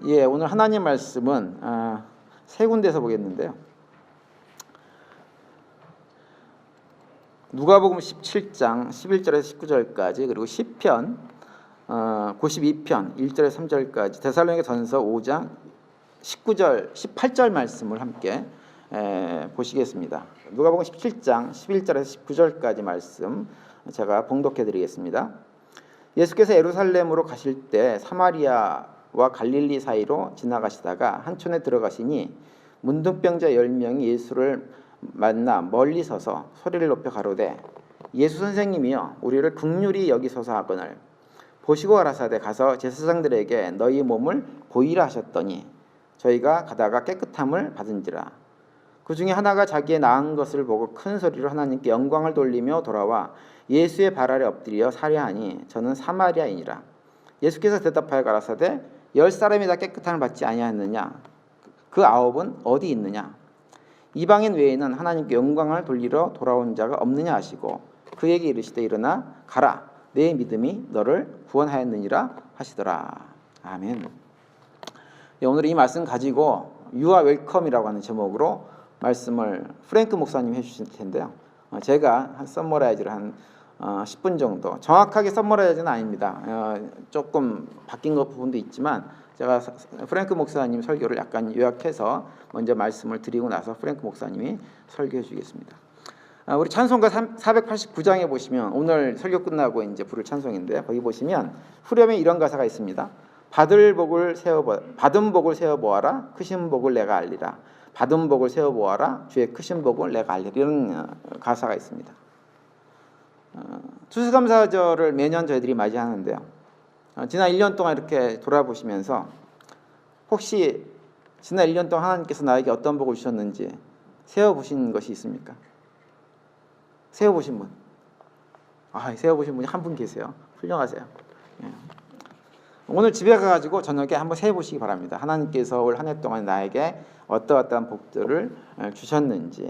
예, 오늘 하나님 말씀은 세 군데에서 보겠는데요. 누가복음 17장 11절에서 19절까지, 그리고 시편 92편 1절에서 3절까지, 데살로니가전서 5장 19절 18절 말씀을 함께 보시겠습니다. 누가복음 17장 11절에서 19절까지 말씀 제가 봉독해 드리겠습니다. 예수께서 예루살렘으로 가실 때 사마리아와 갈릴리 사이로 지나가시다가 한촌에 들어가시니 문둥병자 10명이 예수를 만나 멀리 서서 소리를 높여 가로되 예수 선생님이여 우리를 긍휼히 여기소서 하거늘 보시고 가라사대 가서 제사장들에게 너희 몸을 보이라 하셨더니 저희가 가다가 깨끗함을 받은지라. 그 중에 하나가 자기의 나은 것을 보고 큰 소리로 하나님께 영광을 돌리며 돌아와 예수의 발 아래 엎드려 살해하니 저는 사마리아인이라. 예수께서 대답하여 가라사대 10사람이 다 깨끗함을 받지 아니하였느냐? 그 9은 어디 있느냐? 이방인 외에는 하나님께 영광을 돌리러 돌아온 자가 없느냐 하시고 그에게 이르시되 일어나 가라 내 믿음이 너를 구원하였느니라 하시더라. 아멘. 오늘 이 말씀 가지고 You are welcome이라고 하는 제목으로 말씀을 프랭크 목사님이 해주실 텐데요. 제가 한 서머라이즈를 한 10분 정도, 정확하게 서머라이즈는 아닙니다. 조금 바뀐 것 부분도 있지만 제가 프랭크 목사님 설교를 약간 요약해서 먼저 말씀을 드리고 나서 프랭크 목사님이 설교해 주겠습니다. 우리 찬송가 489장에 보시면 오늘 설교 끝나고 이제 부를 찬송인데 거기 보시면 후렴에 이런 가사가 있습니다. 받은 복을 세어 보아라 크신 복을 내가 알리라. 받은 복을 세어 보아라 주의 크신 복을 내가 알리라. 이런 가사가 있습니다. 추수감사절을 매년 저희들이 맞이하는데요. 지난 1년 동안 이렇게 돌아보시면서 혹시 지난 1년 동안 하나님께서 나에게 어떤 복을 주셨는지 세어보신 것이 있습니까? 세어보신 분? 세어보신 분이 한 분 계세요. 훌륭하세요. 예. 오늘 집에 가가지고 저녁에 한번 세어보시기 바랍니다. 하나님께서 올 한 해 동안 나에게 어떠한 복들을 주셨는지.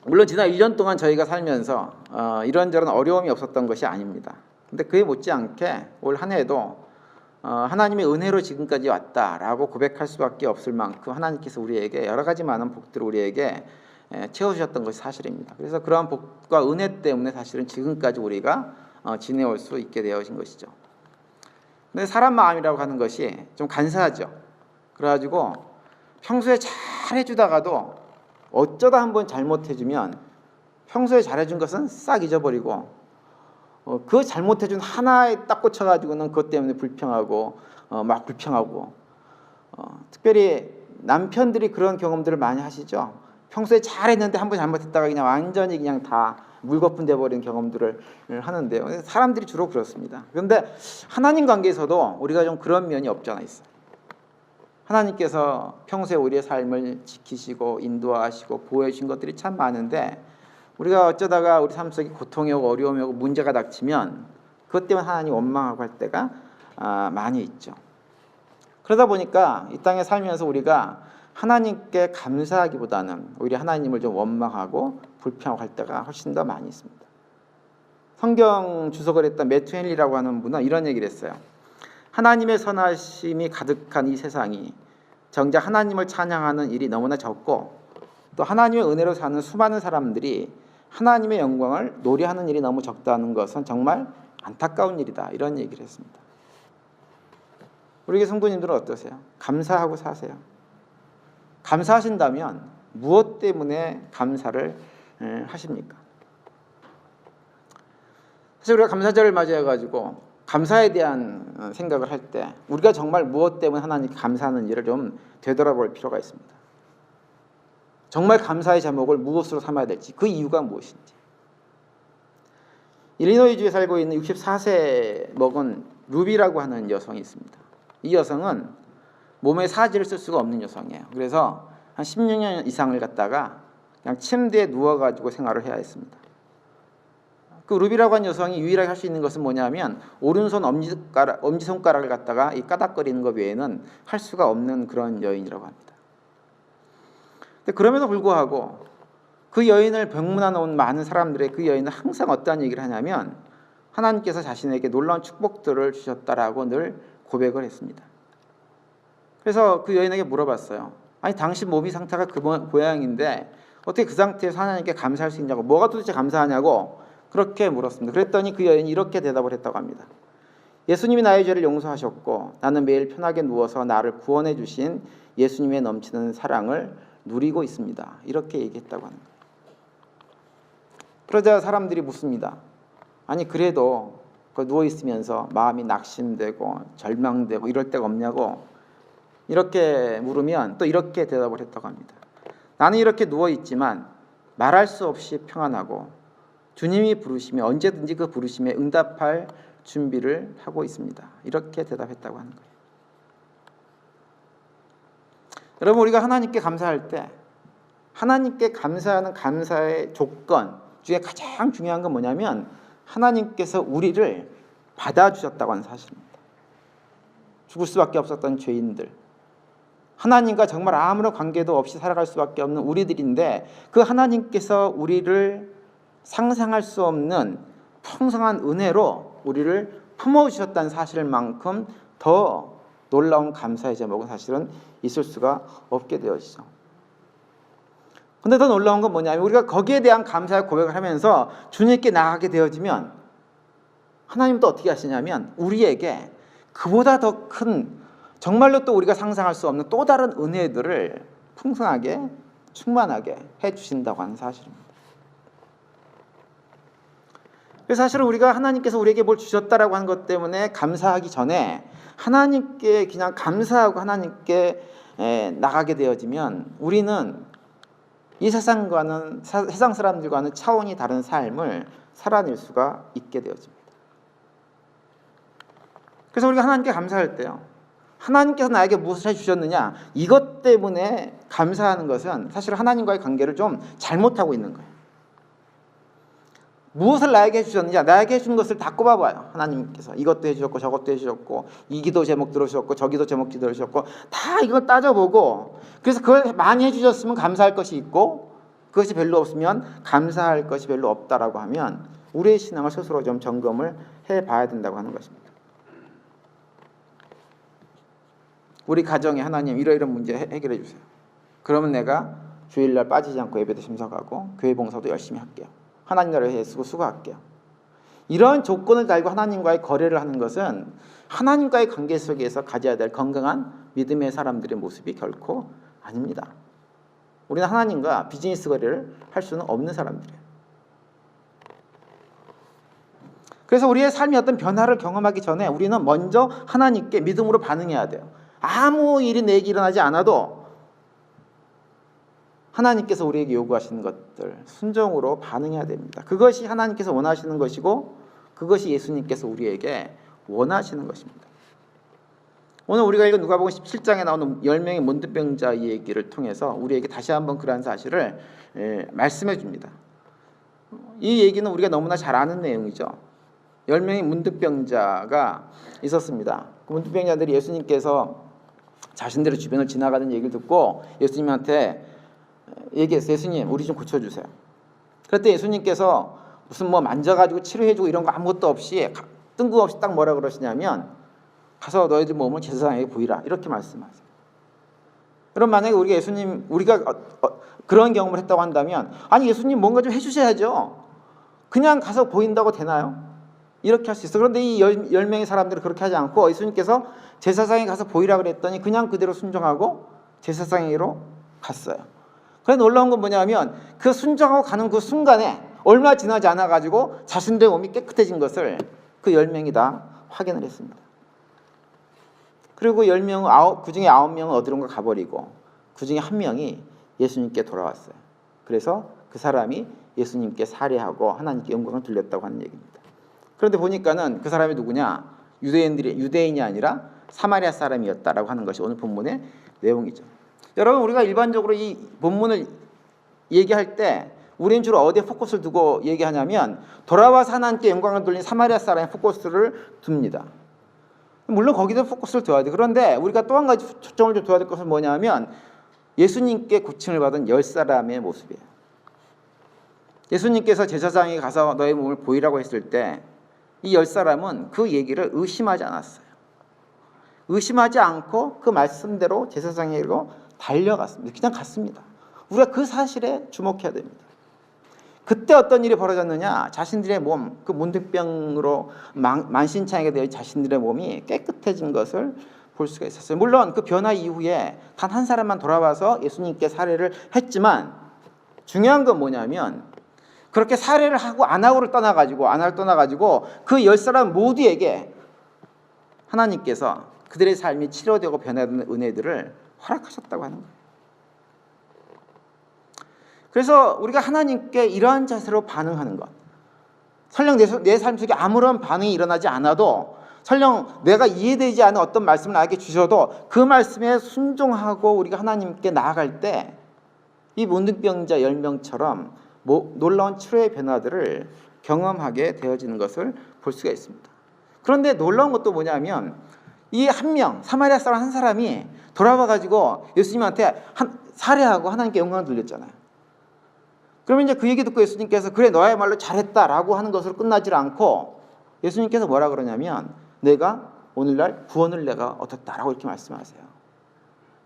물론 지난 1년 동안 저희가 살면서 이런저런 어려움이 없었던 것이 아닙니다. 근데 그에 못지않게 올 한 해도 하나님의 은혜로 지금까지 왔다라고 고백할 수밖에 없을 만큼 하나님께서 우리에게 여러 가지 많은 복들을 우리에게 채워주셨던 것이 사실입니다. 그래서 그러한 복과 은혜 때문에 사실은 지금까지 우리가 지내올 수 있게 되어진 것이죠. 근데 사람 마음이라고 하는 것이 좀 간사하죠. 그래가지고 평소에 잘 해주다가도 어쩌다 한번 잘못해주면 평소에 잘해준 것은 싹 잊어버리고 그 잘못해준 하나에 딱 꽂혀가지고는 그것 때문에 불평하고 막 불평하고 특별히 남편들이 그런 경험들을 많이 하시죠. 평소에 잘했는데 한번 잘못했다가 그냥 완전히 그냥 다 물거품 돼버리는 경험들을 하는데요. 사람들이 주로 그렇습니다. 그런데 하나님 관계에서도 우리가 좀 그런 면이 없지 않아 있어요. 하나님께서 평소에 우리의 삶을 지키시고 인도하시고 보호해 주신 것들이 참 많은데 우리가 어쩌다가 우리 삶 속에 고통이 오고 어려움이 오고 문제가 닥치면 그것 때문에 하나님 원망하고 할 때가 많이 있죠. 그러다 보니까 이 땅에 살면서 우리가 하나님께 감사하기보다는 오히려 하나님을 좀 원망하고 불평하고 할 때가 훨씬 더 많이 있습니다. 성경 주석을 했던 매튜 헨리라고 하는 분은 이런 얘기를 했어요. 하나님의 선하심이 가득한 이 세상이 정작 하나님을 찬양하는 일이 너무나 적고 또 하나님의 은혜로 사는 수많은 사람들이 하나님의 영광을 노래하는 일이 너무 적다는 것은 정말 안타까운 일이다. 이런 얘기를 했습니다. 우리 성도님들은 어떠세요? 감사하고 사세요. 감사하신다면 무엇 때문에 감사를 하십니까? 사실 우리가 감사절을 맞이해가지고 감사에 대한 생각을 할 때 우리가 정말 무엇 때문에 하나님께 감사하는지를 좀 되돌아볼 필요가 있습니다. 정말 감사의 제목을 무엇으로 삼아야 될지, 그 이유가 무엇인지. 일리노이주에 살고 있는 64세 먹은 루비라고 하는 여성이 있습니다. 이 여성은 몸에 사지를 쓸 수가 없는 여성이에요. 그래서 한 16년 이상을 갖다가 그냥 침대에 누워가지고 생활을 해야 했습니다. 그 루비라고 하는 여성이 유일하게 할 수 있는 것은 뭐냐면 오른손 엄지손가락을 갖다가 이 까닥거리는 것 외에는 할 수가 없는 그런 여인이라고 합니다. 근데 그럼에도 불구하고 그 여인을 병문안 온 많은 사람들의 그 여인은 항상 어떠한 얘기를 하냐면 하나님께서 자신에게 놀라운 축복들을 주셨다라고 늘 고백을 했습니다. 그래서 그 여인에게 물어봤어요. 아니 당신 몸이 상태가 그 모양인데 어떻게 그 상태에서 하나님께 감사할 수 있냐고, 뭐가 도대체 감사하냐고 그렇게 물었습니다. 그랬더니 그 여인이 이렇게 대답을 했다고 합니다. 예수님이 나의 죄를 용서하셨고 나는 매일 편하게 누워서 나를 구원해 주신 예수님의 넘치는 사랑을 누리고 있습니다. 이렇게 얘기했다고 하는 거예요. 그러자 사람들이 묻습니다. 아니 그래도 누워있으면서 마음이 낙심되고 절망되고 이럴 때가 없냐고 이렇게 물으면 또 이렇게 대답을 했다고 합니다. 나는 이렇게 누워있지만 말할 수 없이 평안하고 주님이 부르시면 언제든지 그 부르심에 응답할 준비를 하고 있습니다. 이렇게 대답했다고 하는 거예요. 여러분, 우리가 하나님께 감사할 때 하나님께 감사하는 감사의 조건 중에 가장 중요한 건 뭐냐면 하나님께서 우리를 받아주셨다고 하는 사실입니다. 죽을 수밖에 없었던 죄인들, 하나님과 정말 아무런 관계도 없이 살아갈 수밖에 없는 우리들인데 그 하나님께서 우리를 상상할 수 없는 풍성한 은혜로 우리를 품어주셨다는 사실만큼 더 놀라운 감사의 제목은 사실은 있을 수가 없게 되어지죠. 근데 더 놀라운 건 뭐냐면 우리가 거기에 대한 감사의 고백을 하면서 주님께 나아가게 되어지면 하나님도 어떻게 하시냐면 우리에게 그보다 더 큰 정말로 또 우리가 상상할 수 없는 또 다른 은혜들을 풍성하게 충만하게 해주신다고 하는 사실입니다. 그래서 사실은 우리가 하나님께서 우리에게 뭘 주셨다라고 하는 것 때문에 감사하기 전에 하나님께 그냥 감사하고 하나님께 나가게 되어지면 우리는 이 세상과는 세상 사람들과는 차원이 다른 삶을 살아낼 수가 있게 되어집니다. 그래서 우리가 하나님께 감사할 때요, 하나님께서 나에게 무엇을 해주셨느냐 이것 때문에 감사하는 것은 사실 하나님과의 관계를 좀 잘못하고 있는 거예요. 무엇을 나에게 해주셨느냐, 나에게 해준 것을 다 꼽아봐요. 하나님께서 이것도 해주셨고 저것도 해주셨고 이 기도 제목 들어주셨고 저 기도 제목 들어주셨고 다 이걸 따져보고 그래서 그걸 많이 해주셨으면 감사할 것이 있고 그것이 별로 없으면 감사할 것이 별로 없다라고 하면 우리의 신앙을 스스로 좀 점검을 해봐야 된다고 하는 것입니다. 우리 가정에 하나님 이러이러한 문제 해결해 주세요. 그러면 내가 주일날 빠지지 않고 예배도 참석하고 교회 봉사도 열심히 할게요. 하나님 나라에 애쓰고 수고할게요. 이런 조건을 달고 하나님과의 거래를 하는 것은 하나님과의 관계 속에서 가져야 될 건강한 믿음의 사람들의 모습이 결코 아닙니다. 우리는 하나님과 비즈니스 거래를 할 수는 없는 사람들이에요. 그래서 우리의 삶이 어떤 변화를 경험하기 전에 우리는 먼저 하나님께 믿음으로 반응해야 돼요. 아무 일이 내게 일어나지 않아도 하나님께서 우리에게 요구하시는 것들 순종으로 반응해야 됩니다. 그것이 하나님께서 원하시는 것이고 그것이 예수님께서 우리에게 원하시는 것입니다. 오늘 우리가 읽은 누가복음 17장에 나오는 10명의 문둥병자 얘기를 통해서 우리에게 다시 한번 그러한 사실을 말씀해 줍니다. 이 얘기는 우리가 너무나 잘 아는 내용이죠. 10명의 문둥병자가 있었습니다. 그 문둥병자들이 예수님께서 자신들의 주변을 지나가는 얘기를 듣고 예수님한테 얘기했어요. 예수님, 우리 좀 고쳐주세요. 그랬더니 예수님께서 무슨 뭐 만져가지고 치료해주고 이런 거 아무것도 없이 뜬금없이 딱 뭐라 그러시냐면 가서 너희들 몸을 제사장에게 보이라 이렇게 말씀하세요. 그럼 만약에 우리가 그런 경험을 했다고 한다면 아니 예수님 뭔가 좀 해주셔야죠. 그냥 가서 보인다고 되나요? 이렇게 할 수 있어. 그런데 이 10명의 사람들은 그렇게 하지 않고 예수님께서 제사장에 가서 보이라 그랬더니 그냥 그대로 순종하고 제사장에게로 갔어요. 그런데 놀라운 건 뭐냐면 그 순종하고 가는 그 순간에 얼마 지나지 않아가지고 자신들의 몸이 깨끗해진 것을 그 10명이 다 확인을 했습니다. 그리고 10명, 그 중에 9명은 어디론가 가버리고 그 중에 1명이 예수님께 돌아왔어요. 그래서 그 사람이 예수님께 살해하고 하나님께 영광을 돌렸다고 하는 얘기입니다. 그런데 보니까는 그 사람이 누구냐? 유대인이 아니라 사마리아 사람이었다라고 하는 것이 오늘 본문의 내용이죠. 여러분, 우리가 일반적으로 이 본문을 얘기할 때 우리는 주로 어디에 포커스를 두고 얘기하냐면 돌아와서 하나님께 영광을 돌린 사마리아 사람의 포커스를 둡니다. 물론 거기도 포커스를 둬야 돼. 그런데 우리가 또 한 가지 초점을 좀 둬야 될 것은 뭐냐면 예수님께 고침을 받은 10사람의 모습이에요. 예수님께서 제사장에게 가서 너의 몸을 보이라고 했을 때 이 10사람은 그 얘기를 의심하지 않았어요. 의심하지 않고 그 말씀대로 제사장에게로 달려갔습니다. 그냥 갔습니다. 우리가 그 사실에 주목해야 됩니다. 그때 어떤 일이 벌어졌느냐? 자신들의 몸, 그 문득병으로 만신창이가 되어 자신들의 몸이 깨끗해진 것을 볼 수가 있었어요. 물론 그 변화 이후에 단 한 사람만 돌아와서 예수님께 살해를 했지만 중요한 건 뭐냐면 그렇게 살해를 하고 안 하고를 떠나가지고 그 10사람 모두에게 하나님께서 그들의 삶이 치료되고 변화되는 은혜들을 허락하셨다고 하는 거예요. 그래서 우리가 하나님께 이러한 자세로 반응하는 것, 설령 내 삶 속에 아무런 반응이 일어나지 않아도 설령 내가 이해되지 않은 어떤 말씀을 나에게 주셔도 그 말씀에 순종하고 우리가 하나님께 나아갈 때 이 문득병자 10명처럼 놀라운 치료의 변화들을 경험하게 되어지는 것을 볼 수가 있습니다. 그런데 놀라운 것도 뭐냐면 이 한 명, 사마리아 사람 한 사람이 돌아와가지고 예수님한테 살해하고 하나님께 영광을 돌렸잖아요. 그러면 이제 그 얘기 듣고 예수님께서 그래 너야말로 잘했다라고 하는 것으로 끝나질 않고 예수님께서 뭐라 그러냐면 내가 오늘날 구원을 내가 얻었다라고 이렇게 말씀하세요.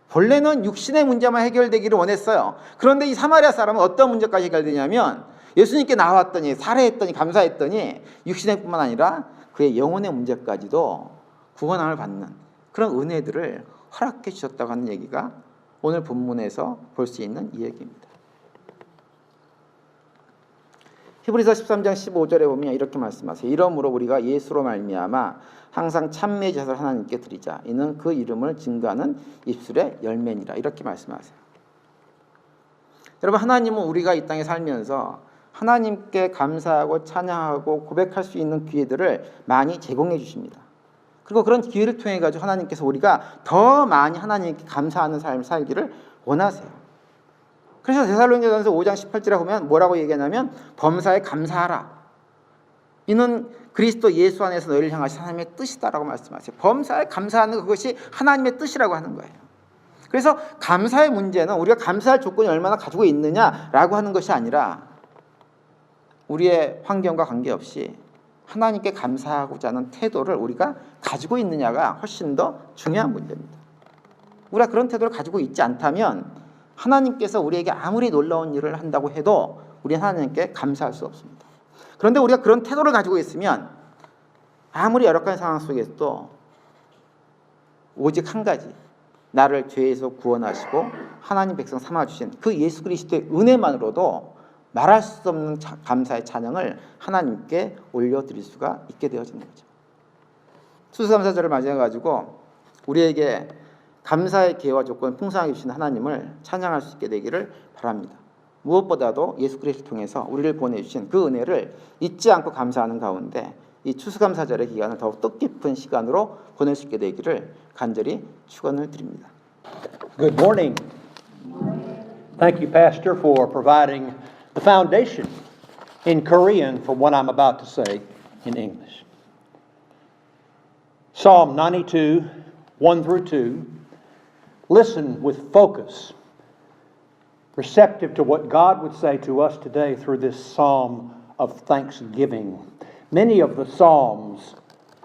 본래는 육신의 문제만 해결되기를 원했어요. 그런데 이 사마리아 사람은 어떤 문제까지 해결되냐면 예수님께 나왔더니 살해했더니 감사했더니 육신의 뿐만 아니라 그의 영혼의 문제까지도 구원함을 받는 그런 은혜들을 허락해 주셨다고 하는 얘기가 오늘 본문에서 볼 수 있는 이 얘기입니다. 히브리서 13장 15절에 보면 이렇게 말씀하세요. 이러므로 우리가 예수로 말미암아 항상 참매의 제사를 하나님께 드리자. 이는 그 이름을 증거하는 입술의 열매니라. 이렇게 말씀하세요. 여러분, 하나님은 우리가 이 땅에 살면서 하나님께 감사하고 찬양하고 고백할 수 있는 기회들을 많이 제공해 주십니다. 그리고 그런 기회를 통해 가지고 하나님께서 우리가 더 많이 하나님께 감사하는 삶을 살기를 원하세요. 그래서 데살로니가전서 5장 18절에 보면 뭐라고 얘기하냐면 범사에 감사하라. 이는 그리스도 예수 안에서 너희를 향하신 하나님의 뜻이다라고 말씀하세요. 범사에 감사하는 그것이 하나님의 뜻이라고 하는 거예요. 그래서 감사의 문제는 우리가 감사할 조건이 얼마나 가지고 있느냐라고 하는 것이 아니라 우리의 환경과 관계없이 하나님께 감사하고자 하는 태도를 우리가 가지고 있느냐가 훨씬 더 중요한 문제입니다. 우리가 그런 태도를 가지고 있지 않다면 하나님께서 우리에게 아무리 놀라운 일을 한다고 해도 우리는 하나님께 감사할 수 없습니다. 그런데 우리가 그런 태도를 가지고 있으면 아무리 열악한 상황 속에서도 오직 한 가지, 나를 죄에서 구원하시고 하나님 백성 삼아주신 그 예수 그리스도의 은혜만으로도 말할 수 없는 감사의 찬양을 하나님께 올려드릴 수가 있게 되어지는 거죠. 추수감사절을 맞이해가지고 우리에게 감사의 기회와 조건을 풍성하게 주신 하나님을 찬양할 수 있게 되기를 바랍니다. 무엇보다도 예수 그리스도를 통해서 우리를 보내주신 그 은혜를 잊지 않고 감사하는 가운데 이 추수감사절의 기간을 더욱 뜻깊은 시간으로 보낼 수 있게 되기를 간절히 축원을 드립니다. Good morning. Thank you, Pastor, for providing the foundation in Korean for what I'm about to say in English. Psalm 92, 1 through 2. Listen with focus, receptive to what God would say to us today through this psalm of thanksgiving. Many of the psalms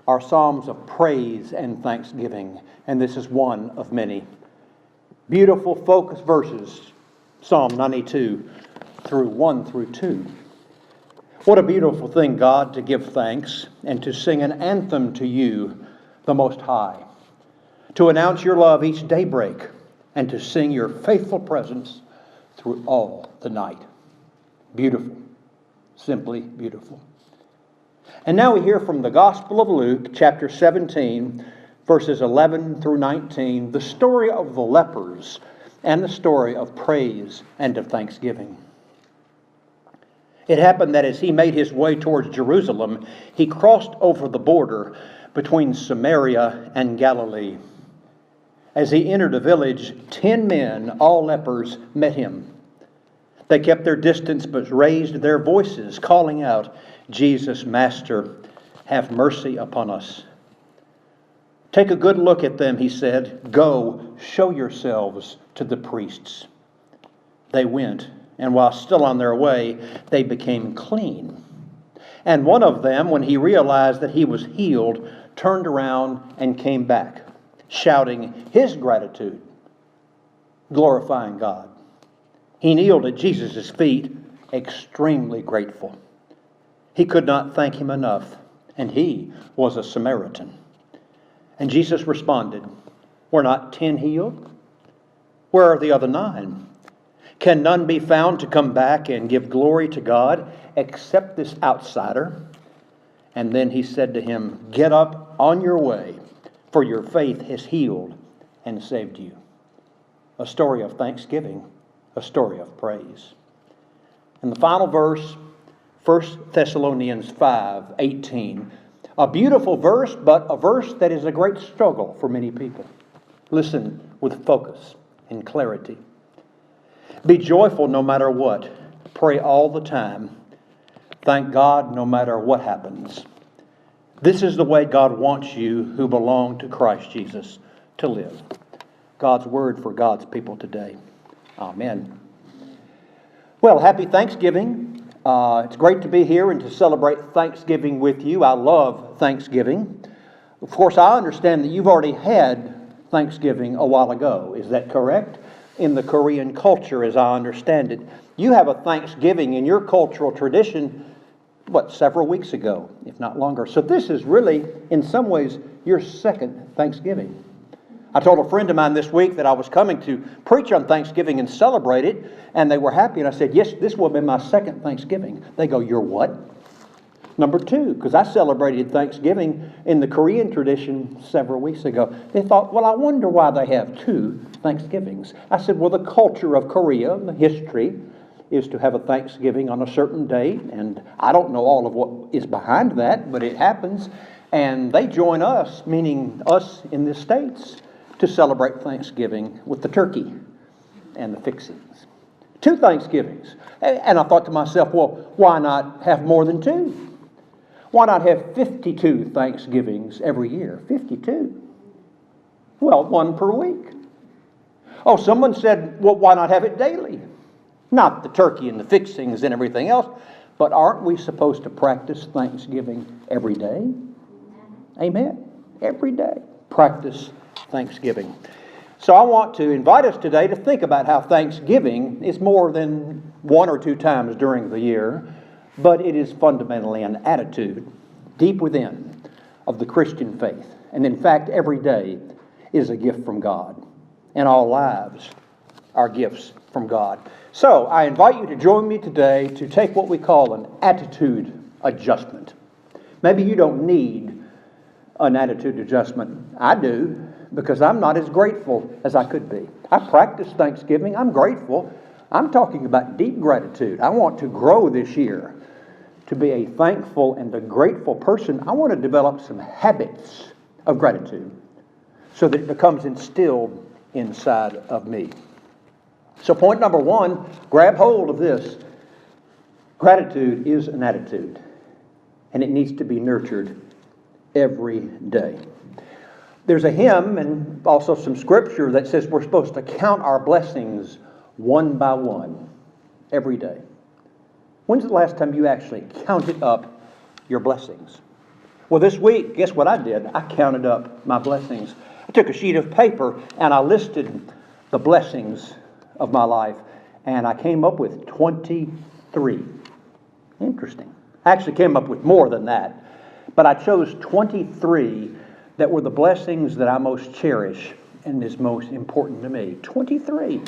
are psalms of praise and thanksgiving, and this is one of many. Beautiful focus verses, Psalm 92 through 1 through 2. What a beautiful thing, God, to give thanks and to sing an anthem to you, the Most High. To announce your love each daybreak, and to sing your faithful presence through all the night. Beautiful. Simply beautiful. And now we hear from the Gospel of Luke, chapter 17, verses 11 through 19, the story of the lepers and the story of praise and of thanksgiving. It happened that as he made his way towards Jerusalem, he crossed over the border between Samaria and Galilee. As he entered a village, 10 men, all lepers, met him. They kept their distance but raised their voices, calling out, Jesus, Master, have mercy upon us. Take a good look at them, he said. Go, show yourselves to the priests. They went, and while still on their way, they became clean. And one of them, when he realized that he was healed, turned around and came back, shouting his gratitude, glorifying God. He kneeled at Jesus' feet, extremely grateful. He could not thank him enough, and he was a Samaritan. And Jesus responded, "Were not 10 healed? Where are the other 9? Can none be found to come back and give glory to God except this outsider?" And then he said to him, "Get up on your way, for your faith has healed and saved you." A story of thanksgiving, a story of praise. And the final verse, 1 Thessalonians 5:18. A beautiful verse, but a verse that is a great struggle for many people. Listen with focus and clarity. Be joyful no matter what. Pray all the time. Thank God no matter what happens. This is the way God wants you who belong to Christ Jesus to live. God's word for God's people today. Amen. Well, happy Thanksgiving. It's great to be here and to celebrate Thanksgiving with you. I love Thanksgiving. Of course, I understand that you've already had Thanksgiving a while ago. Is that correct? In the Korean culture, as I understand it, you have a Thanksgiving in your cultural tradition, several weeks ago, if not longer. So this is really, in some ways, your second Thanksgiving. I told a friend of mine this week that I was coming to preach on Thanksgiving and celebrate it, and they were happy. And I said, "Yes, this will be my second Thanksgiving." They go, "You're what?" Number 2, because I celebrated Thanksgiving in the Korean tradition several weeks ago. They thought, "Well, I wonder why they have 2 Thanksgivings." I said, "Well, the culture of Korea, the history, is to have a Thanksgiving on a certain date, and I don't know all of what is behind that, but it happens. And they join us, meaning us in the States, to celebrate Thanksgiving with the turkey and the fixings." 2 Thanksgivings. And I thought to myself, well, why not have more than 2? Why not have 52 Thanksgivings every year? 52. Well, 1 per week. Oh, someone said, well, why not have it daily? Not the turkey and the fixings and everything else, but aren't we supposed to practice Thanksgiving every day? Amen. Every day. Practice Thanksgiving. So I want to invite us today to think about how Thanksgiving is more than 1 or 2 times during the year, but it is fundamentally an attitude deep within of the Christian faith. And in fact, every day is a gift from God, and all lives are gifts from God. So I invite you to join me today to take what we call an attitude adjustment. Maybe you don't need an attitude adjustment. I do, because I'm not as grateful as I could be. I practice Thanksgiving. I'm grateful. I'm talking about deep gratitude. I want to grow this year to be a thankful and a grateful person. I want to develop some habits of gratitude so that it becomes instilled inside of me. So point number 1, grab hold of this. Gratitude is an attitude, and it needs to be nurtured every day. There's a hymn and also some scripture that says we're supposed to count our blessings one by one every day. When's the last time you actually counted up your blessings? Well, this week, guess what I did? I counted up my blessings. I took a sheet of paper and I listed the blessings of my life, and I came up with 23. Interesting. I actually came up with more than that, but I chose 23 that were the blessings that I most cherish and is most important to me. 23.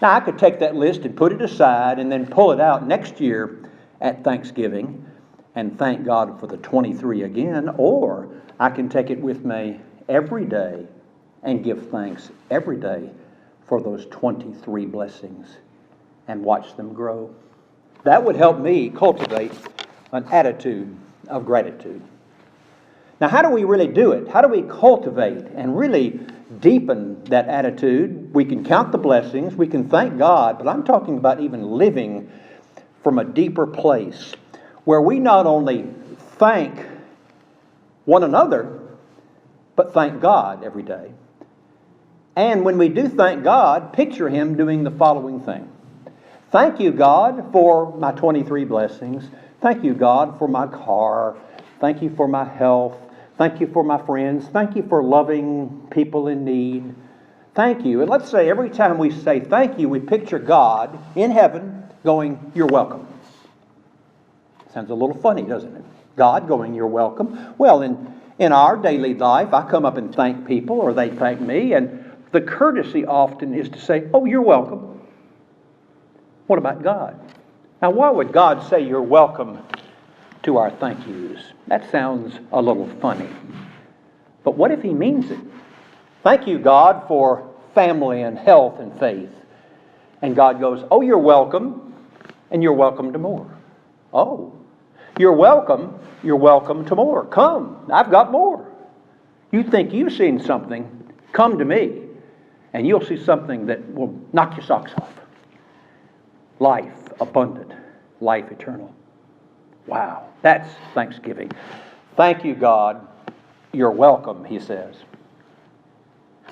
Now, I could take that list and put it aside and then pull it out next year at Thanksgiving and thank God for the 23 again, or I can take it with me every day and give thanks every day for those 23 blessings and watch them grow. That would help me cultivate an attitude of gratitude. Now, how do we really do it? How do we cultivate and really deepen that attitude? We can count the blessings, we can thank God, but I'm talking about even living from a deeper place where we not only thank one another, but thank God every day. And when we do thank God, picture Him doing the following thing. Thank you, God, for my 23 blessings. Thank you, God, for my car. Thank you for my health. Thank you for my friends. Thank you for loving people in need. Thank you. And let's say every time we say thank you, we picture God in heaven going, you're welcome. Sounds a little funny, doesn't it? God going, you're welcome. Well, in our daily life, I come up and thank people, or they thank me, and the courtesy often is to say, oh, you're welcome. What about God? Now, why would God say you're welcome to our thank yous? That sounds a little funny. But what if He means it? Thank you, God, for family and health and faith. And God goes, oh, you're welcome, and you're welcome to more. Oh, you're welcome to more. Come, I've got more. You think you've seen something, come to me, and you'll see something that will knock your socks off. Life abundant, life eternal. Wow, that's thanksgiving. Thank you, God. You're welcome, He says.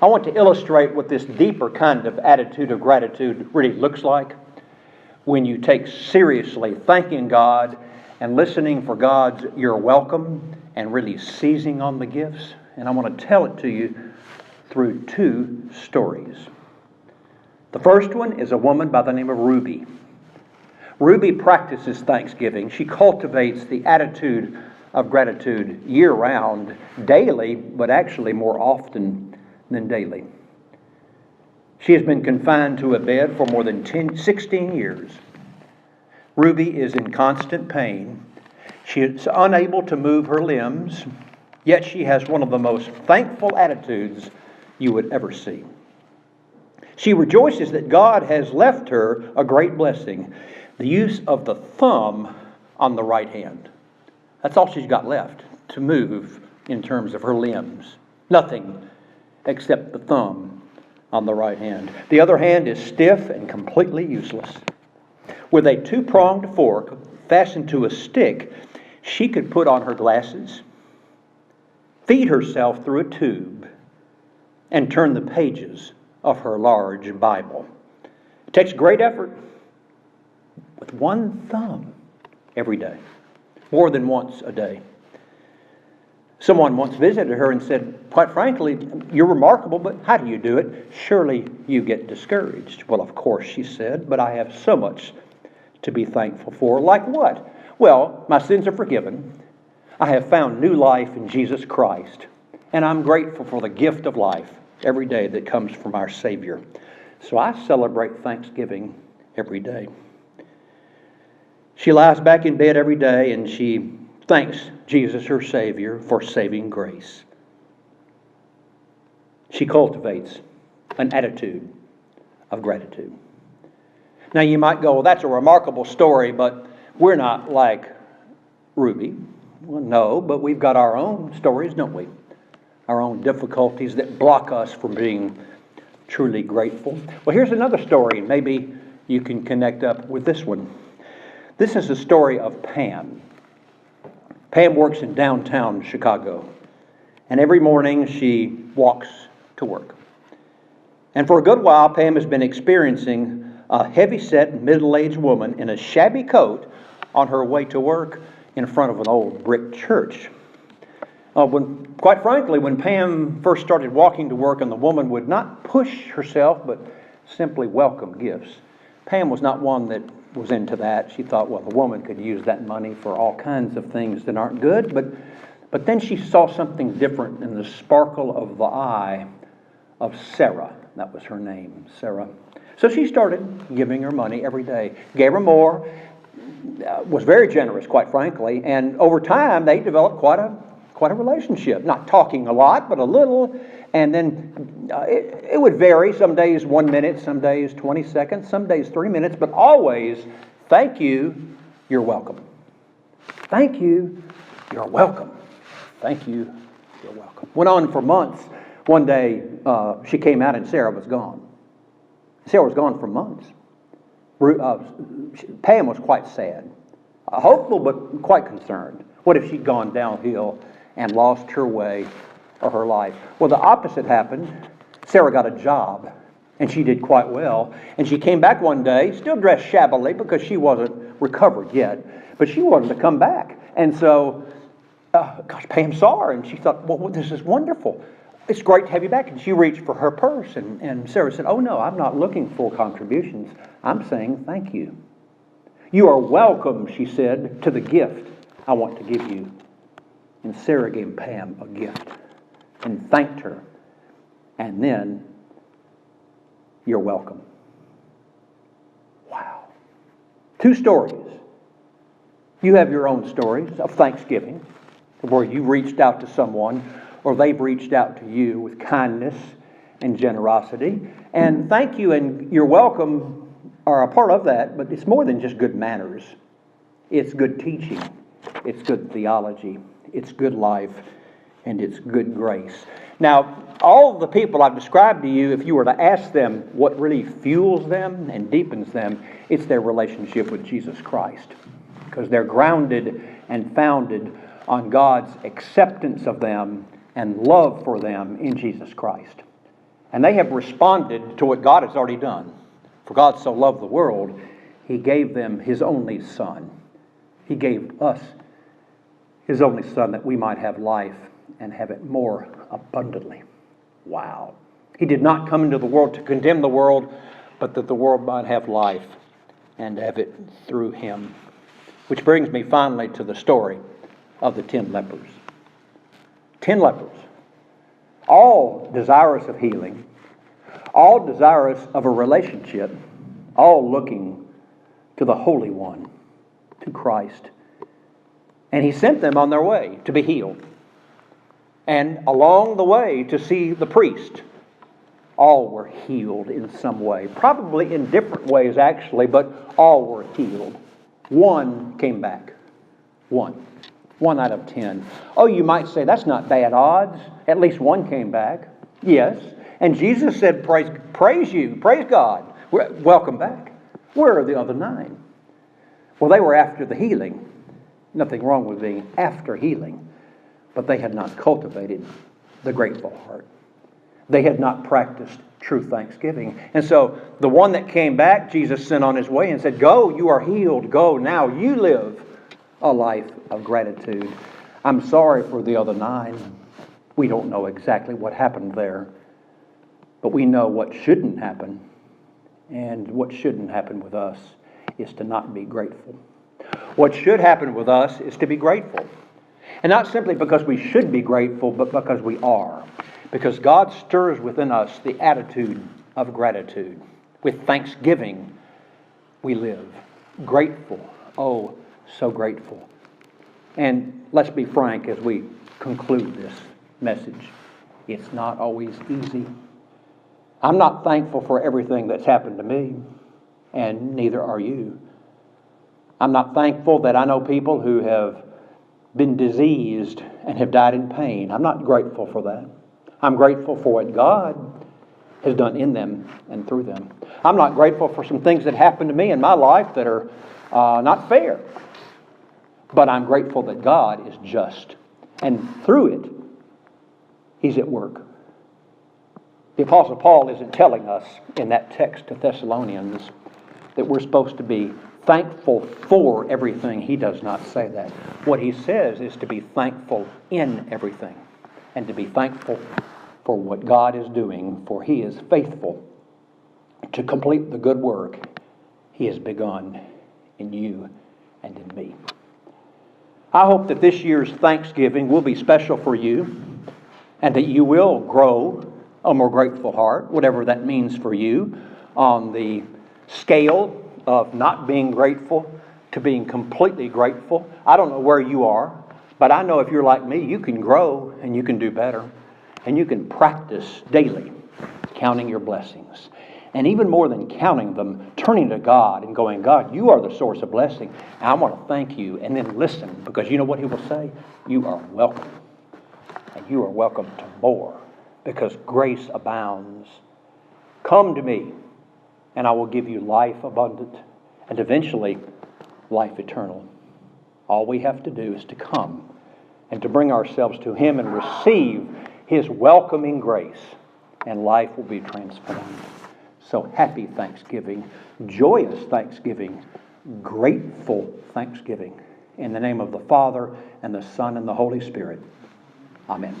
I want to illustrate what this deeper kind of attitude of gratitude really looks like when you take seriously thanking God and listening for God's you're welcome and really seizing on the gifts. And I want to tell it to you through two stories. The first one is a woman by the name of Ruby. Ruby practices thanksgiving. She cultivates the attitude of gratitude year-round, daily, but actually more often than daily. She has been confined to a bed for more than 16 years. Ruby is in constant pain. She is unable to move her limbs, yet she has one of the most thankful attitudes you would ever see. She rejoices that God has left her a great blessing, the use of the thumb on the right hand. That's all she's got left to move in terms of her limbs. Nothing except the thumb on the right hand. The other hand is stiff and completely useless. With a two-pronged fork fastened to a stick, she could put on her glasses, feed herself through a tube, and turn the pages of her large Bible. It takes great effort with one thumb every day, more than once a day. Someone once visited her and said, quite frankly, you're remarkable, but how do you do it? Surely you get discouraged. Well, of course, she said, but I have so much to be thankful for. Like what? Well, my sins are forgiven. I have found new life in Jesus Christ, and I'm grateful for the gift of life every day that comes from our Savior. So I celebrate Thanksgiving every day. She lies back in bed every day and she thanks Jesus, her Savior, for saving grace. She cultivates an attitude of gratitude. Now you might go, well, that's a remarkable story, but we're not like Ruby. Well, no, but we've got our own stories, don't we? Our own difficulties that block us from being truly grateful. Well, here's another story. Maybe you can connect up with this one. This is the story of Pam. Pam works in downtown Chicago, and every morning she walks to work. And for a good while, Pam has been experiencing a heavy-set, middle-aged woman in a shabby coat on her way to work in front of an old brick church. Quite frankly, when Pam first started walking to work and the woman would not push herself but simply welcome gifts, Pam was not one that was into that. She thought, well, the woman could use that money for all kinds of things that aren't good. But then she saw something different in the sparkle of the eye of Sarah. That was her name, Sarah. So she started giving her money every day. Gave her more, was very generous, quite frankly. And over time, they developed quite a relationship. Not talking a lot, but a little. And then it would vary. Some days 1 minute, some days 20 seconds, some days 3 minutes, but always, thank you, you're welcome. Thank you, you're welcome. Thank you, you're welcome. Went on for months. One day, she came out and Sarah was gone. Sarah was gone for months. Pam was quite sad. Hopeful, but quite concerned. What if she'd gone downhill and lost her way or her life? Well, the opposite happened. Sarah got a job, and she did quite well. And she came back one day, still dressed shabbily because she wasn't recovered yet, but she wanted to come back. And so, gosh, Pam saw her, and she thought, well, this is wonderful. It's great to have you back. And she reached for her purse, and Sarah said, oh, no, I'm not looking for contributions. I'm saying thank you. You are welcome, she said, to the gift I want to give you. And Sarah gave Pam a gift and thanked her. And then, you're welcome. Wow. 2 stories. You have your own stories of thanksgiving, where you reached out to someone, or they've reached out to you with kindness and generosity. And thank you and you're welcome are a part of that, but it's more than just good manners. It's good teaching. It's good theology. It's good life. And it's good grace. Now, all of the people I've described to you, if you were to ask them what really fuels them and deepens them, it's their relationship with Jesus Christ. Because they're grounded and founded on God's acceptance of them and love for them in Jesus Christ. And they have responded to what God has already done. For God so loved the world, He gave them His only Son. He gave us His only Son that we might have life and have it more abundantly. Wow. He did not come into the world to condemn the world, but that the world might have life and have it through Him. Which brings me finally to the story of the 10 lepers. 10 lepers, all desirous of healing, all desirous of a relationship, all looking to the Holy One, to Christ. And He sent them on their way to be healed. And along the way to see the priest. All were healed in some way. Probably in different ways actually, but all were healed. 1 came back. 1 out of 10. Oh, you might say that's not bad odds. At least 1 came back. Yes. And Jesus said, praise you, praise God. Welcome back. Where are the other 9? Well, they were after the healing. Nothing wrong with being after healing. But they had not cultivated the grateful heart. They had not practiced true thanksgiving. And so the one that came back, Jesus sent on His way and said, go, you are healed. Go, now you live a life of gratitude. I'm sorry for the other 9. We don't know exactly what happened there. But we know what shouldn't happen. And what shouldn't happen with us is to not be grateful. What should happen with us is to be grateful. And not simply because we should be grateful, but because we are. Because God stirs within us the attitude of gratitude. With thanksgiving, we live. Grateful. Oh, so grateful. And let's be frank as we conclude this message. It's not always easy. I'm not thankful for everything that's happened to me, and neither are you. I'm not thankful that I know people who have been diseased and have died in pain. I'm not grateful for that. I'm grateful for what God has done in them and through them. I'm not grateful for some things that happened to me in my life that are not fair. But I'm grateful that God is just. And through it, He's at work. The Apostle Paul isn't telling us in that text to Thessalonians that we're supposed to be thankful for everything. He does not say that. What he says is to be thankful in everything and to be thankful for what God is doing, for He is faithful to complete the good work He has begun in you and in me. I hope that this year's Thanksgiving will be special for you and that you will grow a more grateful heart, whatever that means for you, on the scale of not being grateful to being completely grateful. I don't know where you are, but I know if you're like me, you can grow and you can do better. And you can practice daily counting your blessings. And even more than counting them, turning to God and going, God, you are the source of blessing. And I want to thank you. And then listen, because you know what He will say? You are welcome. And you are welcome to more, because grace abounds. Come to me, and I will give you life abundant, and eventually life eternal. All we have to do is to come and to bring ourselves to Him and receive His welcoming grace, and life will be transformed. So happy Thanksgiving, joyous Thanksgiving, grateful thanksgiving. In the name of the Father, and the Son, and the Holy Spirit. Amen.